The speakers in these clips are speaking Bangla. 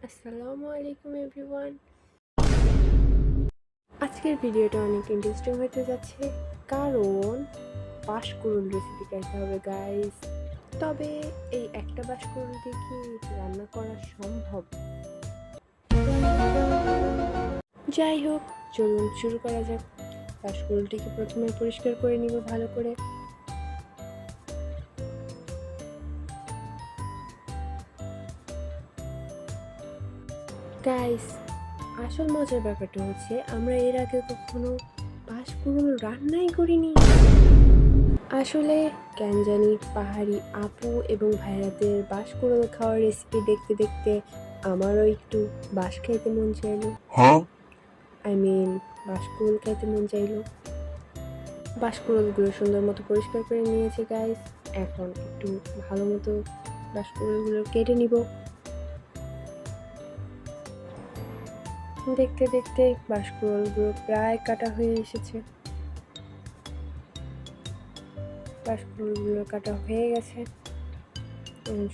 আসসালামু আলাইকুম এভরিওয়ান। আজকের ভিডিওটা অনেক ইন্টারেস্টিং হতে যাচ্ছে কারণ বাঁশকুড়ুল রেসিপি খাইতে হবে গাইস। তবে এই একটা বাঁশকুড়ুল দিয়ে কি রান্না করা সম্ভব? যাই হোক, চলুন শুরু করা যাক। বাঁশকুড়ুলটিকে প্রথমে পরিষ্কার করে নিব ভালো করে। গাইস, আসল মজার ব্যাপারটা হচ্ছে আমরা এর আগে কখনো বাঁশকুড়ুল রান্নাই করিনি। আসলে কেন জানি পাহাড়ি আপু এবং ভাইয়াদের বাঁশকুড়ুল খাওয়ার রেসিপি দেখতে দেখতে আমারও একটু বাঁশ খাইতে মন চাইলো। বাঁশকুড়ুল খাইতে মন চাইলো। বাঁশকুড়ুলগুলো সুন্দর মতো পরিষ্কার করে নিয়েছে গাইস। এখন একটু ভালো মতো বাঁশকুড়ুলগুলো কেটে নিব। দেখতে দেখতে বাঁশকুড়ুলগুলো প্রায় কাটা হয়ে এসেছে। বাঁশকুড়ুলগুলো কাটা হয়ে গেছে।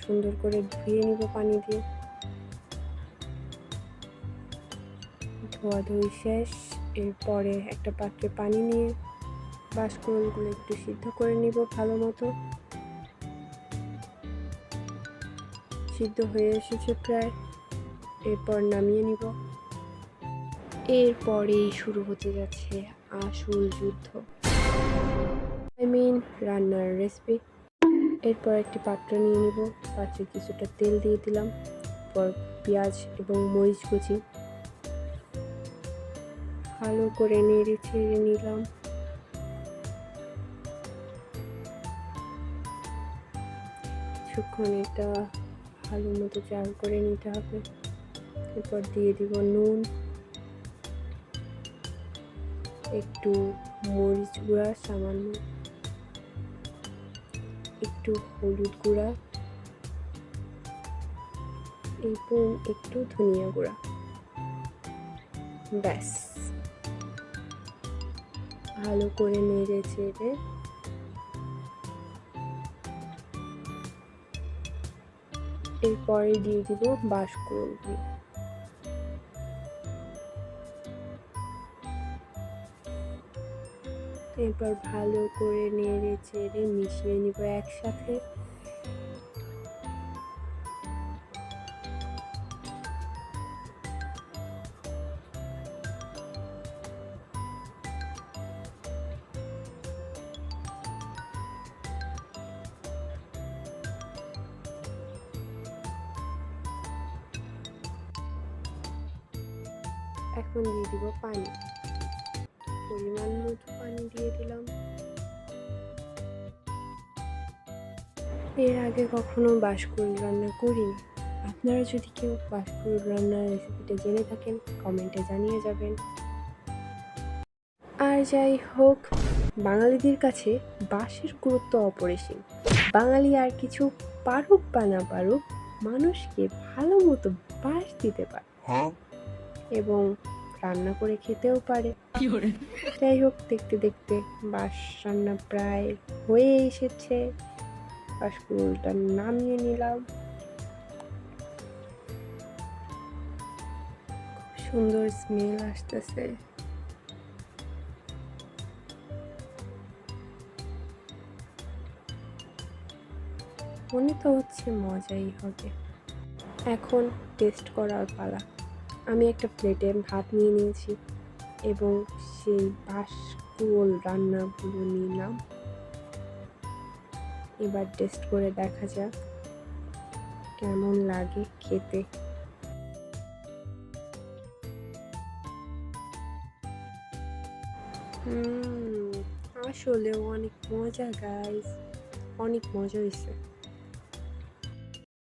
সুন্দর করে ধুয়ে নিব পানি দিয়ে। ধোয়াধুয়ি শেষ। এরপরে একটা পাত্রে পানি নিয়ে বাঁশকুড়ুলগুলো একটু সিদ্ধ করে নিব ভালো মতো। সিদ্ধ হয়ে এসেছে প্রায়। এরপর নামিয়ে নিব। এরপরেই শুরু হতে যাচ্ছে আসল যুদ্ধ, রান্নার রেসিপি। এরপর একটি পাত্র নিয়ে নিব। পাত্রে কিছুটা তেল দিয়ে দিলাম। পর পেঁয়াজ এবং মরিচ কুচি ভালো করে নেড়ে ছেড়ে নিলাম। কিছুক্ষণ এটা ভালো মতো জাল করে নিতে হবে। এরপর দিয়ে দিব নুন, একটু মরিচ গুঁড়া সামান্য, একটু হলুদ গুঁড়া এবং একটু ধনিয়া গুঁড়া। ব্যাস, ভালো করে নেড়ে চেড়ে এরপরে দিয়ে দিব বাঁশকুড়ুলগুলো। এরপর ভালো করে নেড়ে চেড়ে মিশিয়ে নিব একসাথে। এখন দিয়ে দিব পানি। পরিমাণ মতো পানি দিয়ে দিলাম। এর আগে কখনো বাঁশকুড়ুল রান্না করিনি। আপনারা যদি কেউ বাঁশকুড়ুল রান্নার রেসিপিটা জেনে থাকেন কমেন্টে জানিয়ে যাবেন। আর যাই হোক, বাঙালিদের কাছে বাঁশের গুরুত্ব অপরিসীম। বাঙালি আর কিছু পারুক বা না পারুক, মানুষকে ভালো মতো বাঁশ দিতে পারে এবং রান্না করে খেতেও পারে। যাই হোক, দেখতে দেখতে বাঁশ রান্না প্রায় হয়ে এসেছে। বাঁশকুড়ুলটা নামিয়ে নিলাম। সুন্দর স্মেল আসতেছে। মনে তো হচ্ছে মজাই হবে। এখন টেস্ট করার পালা। আমি একটা প্লেটে ভাত নিয়ে নিয়েছি এবং সেই বাঁশকুড়ুল রান্নাগুলো নিলাম। এবার টেস্ট করে দেখা যাক কেমন লাগে খেতে। আসলেও অনেক মজা গাইস, অনেক মজা হয়েছে।